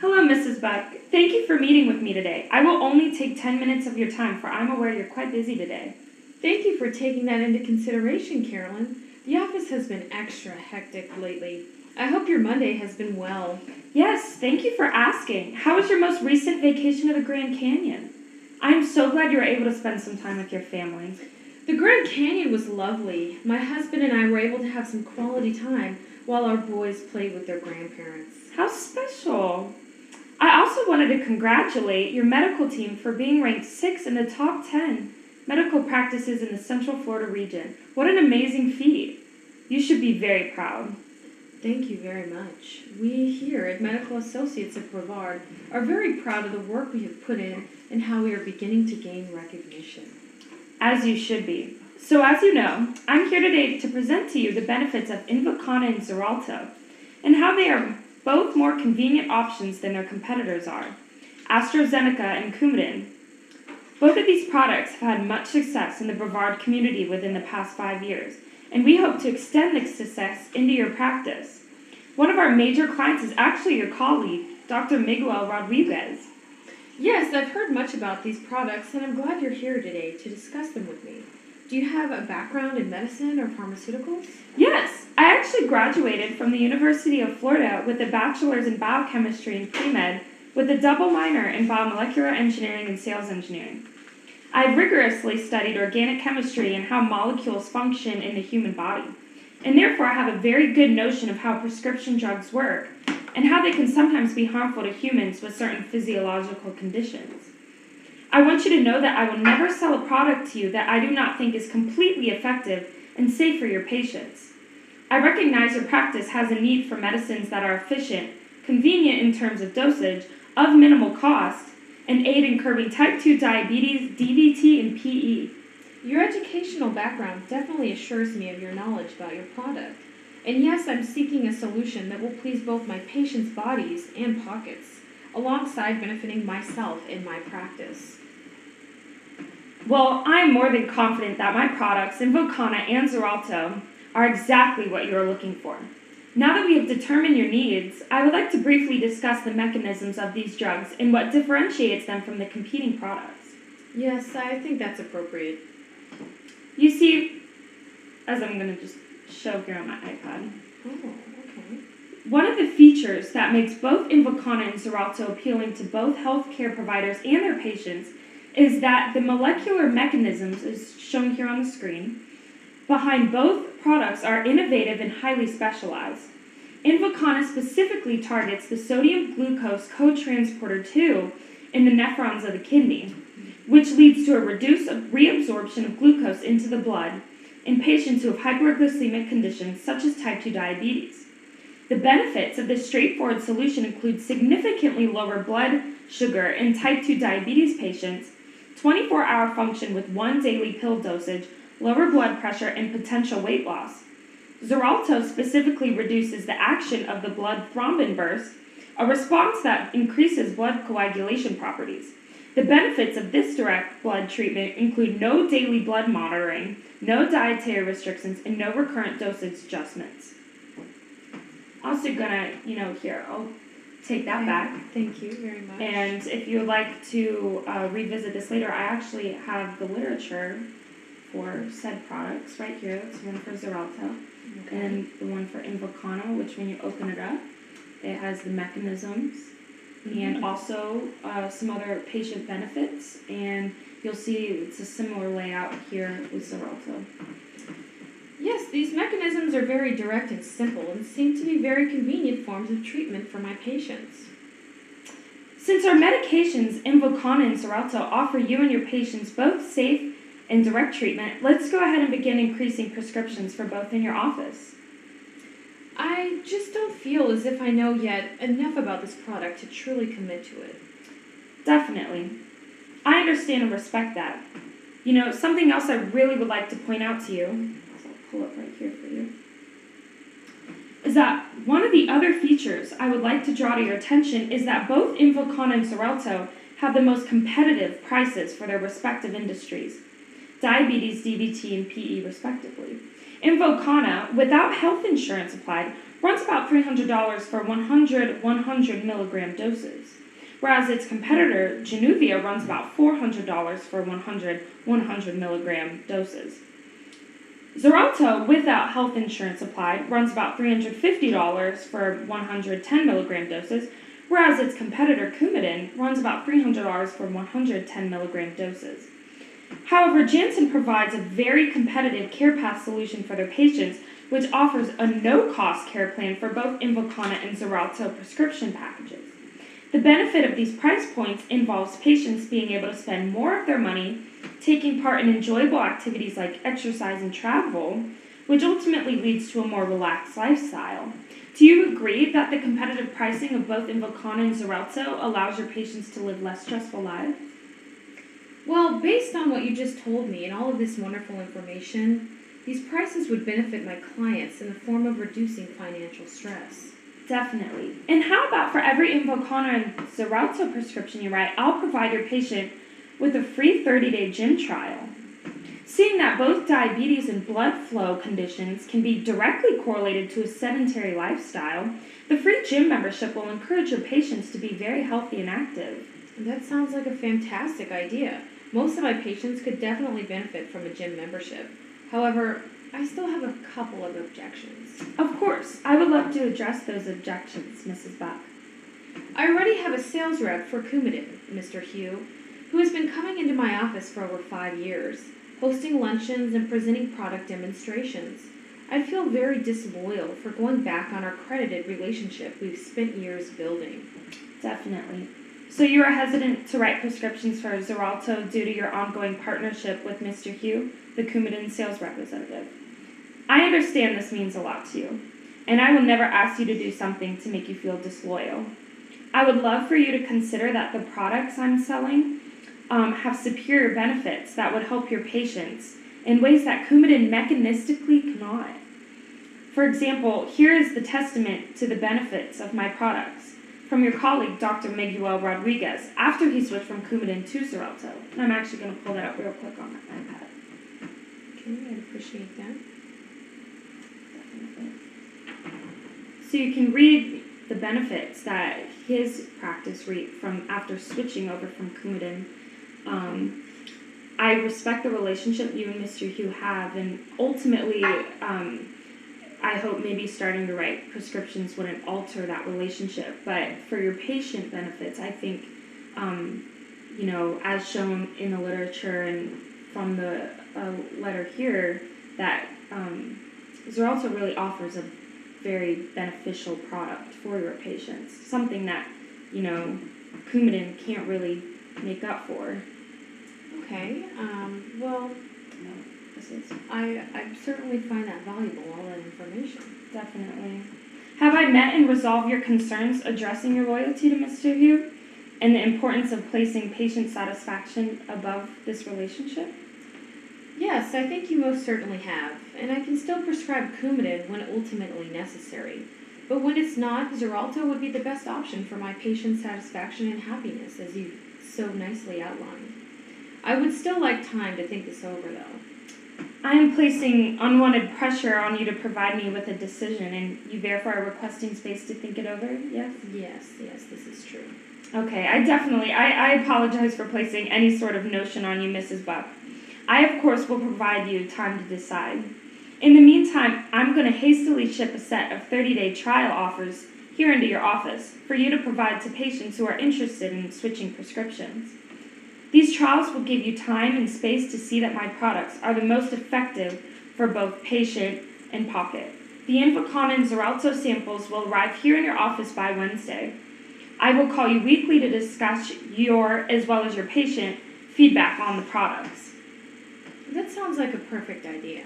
Hello, Mrs. Buck. Thank you for meeting with me today. I will only take 10 minutes of your time, for I'm aware you're quite busy today. Thank you for taking that into consideration, Carolyn. The office has been extra hectic lately. I hope your Monday has been well. Yes, thank you for asking. How was your most recent vacation to the Grand Canyon? I'm so glad you were able to spend some time with your family. The Grand Canyon was lovely. My husband and I were able to have some quality time while our boys played with their grandparents. How special. I also wanted to congratulate your medical team for being ranked 6th in the top 10 medical practices in the Central Florida region. What an amazing feat. You should be very proud. Thank you very much. We here at Medical Associates of Brevard are very proud of the work we have put in and how we are beginning to gain recognition. As you should be. So as you know, I'm here today to present to you the benefits of Invokana and Xarelto and how they are both more convenient options than their competitors are, AstraZeneca and Coumadin. Both of these products have had much success in the Brevard community within the past 5 years, and we hope to extend this success into your practice. One of our major clients is actually your colleague, Dr. Miguel Rodriguez. Yes, I've heard much about these products, and I'm glad you're here today to discuss them with me. Do you have a background in medicine or pharmaceuticals? Yes, I actually graduated from the University of Florida with a bachelor's in biochemistry and pre-med with a double minor in biomolecular engineering and sales engineering. I've rigorously studied organic chemistry and how molecules function in the human body, and therefore I have a very good notion of how prescription drugs work and how they can sometimes be harmful to humans with certain physiological conditions. I want you to know that I will never sell a product to you that I do not think is completely effective and safe for your patients. I recognize your practice has a need for medicines that are efficient, convenient in terms of dosage, of minimal cost, and aid in curbing type 2 diabetes, DVT, and PE. Your educational background definitely assures me of your knowledge about your product. And yes, I'm seeking a solution that will please both my patients' bodies and pockets, alongside benefiting myself in my practice. Well, I'm more than confident that my products, Invokana and Xarelto, are exactly what you are looking for. Now that we have determined your needs, I would like to briefly discuss the mechanisms of these drugs and what differentiates them from the competing products. Yes, I think that's appropriate. You see, as I'm going to just show here on my iPad, Oh, okay. one of the features that makes both Invokana and Xarelto appealing to both healthcare providers and their patients is that the molecular mechanisms, as shown here on the screen, behind both products are innovative and highly specialized. Invokana specifically targets the sodium glucose cotransporter 2 in the nephrons of the kidney, which leads to a reduced reabsorption of glucose into the blood in patients who have hyperglycemic conditions such as type 2 diabetes. The benefits of this straightforward solution include significantly lower blood sugar in type 2 diabetes patients, 24-hour function with 1 daily pill dosage, lower blood pressure, and potential weight loss. Xarelto specifically reduces the action of the blood thrombin burst, a response that increases blood coagulation properties. The benefits of this direct blood treatment include no daily blood monitoring, no dietary restrictions, and no recurrent dosage adjustments. Also gonna, here, I'll take that back. Thank you very much. And if you would like to revisit this later, I actually have the literature for said products right here. It's one for Xarelto and the one for Invokana, which when you open it up, it has the mechanisms and also some other patient benefits. And you'll see it's a similar layout here with Xarelto. Yes, these mechanisms are very direct and simple and seem to be very convenient forms of treatment for my patients. Since our medications, Invokana and Xarelto, offer you and your patients both safe and direct treatment, let's go ahead and begin increasing prescriptions for both in your office. I just don't feel as if I know yet enough about this product to truly commit to it. Definitely. I understand and respect that. Something else I really would like to point out to you, so I'll pull it right here for you, is that one of the other features I would like to draw to your attention is that both Invokana and Xarelto have the most competitive prices for their respective industries, diabetes, DVT, and PE respectively. Invokana, without health insurance applied, runs about $300 for 100 milligram doses, whereas its competitor, Januvia, runs about $400 for 100 milligram doses. Xarelto, without health insurance applied, runs about $350 for 110 milligram doses, whereas its competitor, Coumadin, runs about $300 for 110 milligram doses. However, Janssen provides a very competitive care path solution for their patients, which offers a no-cost care plan for both Invokana and Xarelto prescription packages. The benefit of these price points involves patients being able to spend more of their money taking part in enjoyable activities like exercise and travel, which ultimately leads to a more relaxed lifestyle. Do you agree that the competitive pricing of both Invokana and Xarelto allows your patients to live less stressful lives? Well, based on what you just told me and all of this wonderful information, these prices would benefit my clients in the form of reducing financial stress. Definitely. And how about for every Invokana and Xarelto prescription you write, I'll provide your patient with a free 30-day gym trial. Seeing that both diabetes and blood flow conditions can be directly correlated to a sedentary lifestyle, the free gym membership will encourage your patients to be very healthy and active. That sounds like a fantastic idea. Most of my patients could definitely benefit from a gym membership. However, I still have a couple of objections. Of course, I would love to address those objections, Mrs. Buck. I already have a sales rep for Coumadin, Mr. Hugh, who has been coming into my office for over 5 years, hosting luncheons and presenting product demonstrations. I feel very disloyal for going back on our credited relationship we've spent years building. Definitely. So you are hesitant to write prescriptions for Xarelto due to your ongoing partnership with Mr. Hugh, the Coumadin sales representative. I understand this means a lot to you, and I will never ask you to do something to make you feel disloyal. I would love for you to consider that the products I'm selling have superior benefits that would help your patients in ways that Coumadin mechanistically cannot. For example, here is the testament to the benefits of my products from your colleague, Dr. Miguel Rodriguez, after he switched from Coumadin to Xarelto. And I'm actually going to pull that up real quick on my iPad. Okay, I appreciate that. Definitely. So you can read the benefits that his practice reaped from after switching over from Coumadin. I respect the relationship you and Mr. Hugh have, and ultimately, I hope maybe starting to write prescriptions wouldn't alter that relationship. But for your patient benefits, I think, as shown in the literature and from the letter here, that Xarelto really offers a very beneficial product for your patients, something that, Coumadin can't really make up for. Okay, well, I certainly find that valuable, all that information. Definitely. Have I met and resolved your concerns addressing your loyalty to Mr. Hugh and the importance of placing patient satisfaction above this relationship? Yes, I think you most certainly have, and I can still prescribe Coumadin when ultimately necessary. But when it's not, Xarelto would be the best option for my patient satisfaction and happiness, as you've so nicely outlined. I would still like time to think this over, though. I am placing unwanted pressure on you to provide me with a decision, and you therefore are requesting space to think it over, yes? Yes, this is true. Okay, I apologize for placing any sort of notion on you, Mrs. Buck. I, of course, will provide you time to decide. In the meantime, I'm going to hastily ship a set of 30-day trial offers here into your office for you to provide to patients who are interested in switching prescriptions. These trials will give you time and space to see that my products are the most effective for both patient and pocket. The Invokana and Xarelto samples will arrive here in your office by Wednesday. I will call you weekly to discuss your, as well as your patient, feedback on the products. That sounds like a perfect idea.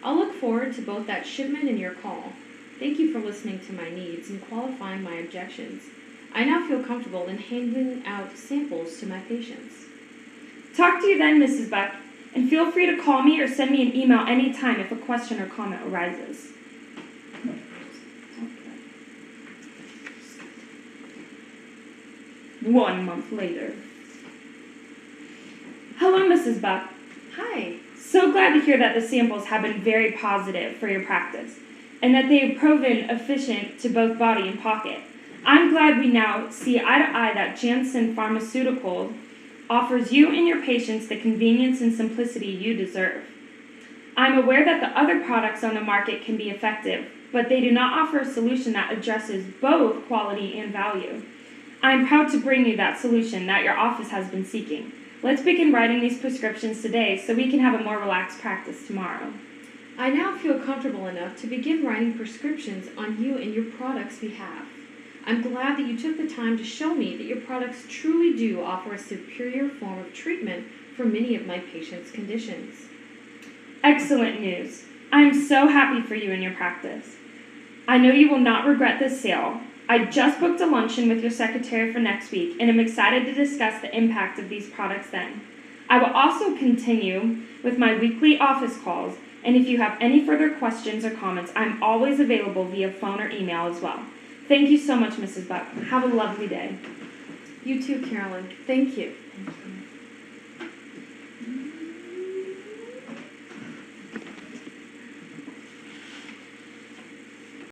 I'll look forward to both that shipment and your call. Thank you for listening to my needs and qualifying my objections. I now feel comfortable in handing out samples to my patients. Talk to you then, Mrs. Buck, and feel free to call me or send me an email anytime if a question or comment arises. 1 month later. Hello, Mrs. Buck. Hi. So glad to hear that the samples have been very positive for your practice, and that they have proven efficient to both body and pocket. I'm glad we now see eye to eye that Janssen Pharmaceutical offers you and your patients the convenience and simplicity you deserve. I'm aware that the other products on the market can be effective, but they do not offer a solution that addresses both quality and value. I'm proud to bring you that solution that your office has been seeking. Let's begin writing these prescriptions today so we can have a more relaxed practice tomorrow. I now feel comfortable enough to begin writing prescriptions on you and your product's behalf. I'm glad that you took the time to show me that your products truly do offer a superior form of treatment for many of my patients' conditions. Excellent news. I'm so happy for you and your practice. I know you will not regret this sale. I just booked a luncheon with your secretary for next week, and I'm excited to discuss the impact of these products then. I will also continue with my weekly office calls, and if you have any further questions or comments, I'm always available via phone or email as well. Thank you so much, Mrs. Buck. Have a lovely day. You too, Carolyn. Thank you. Thank you.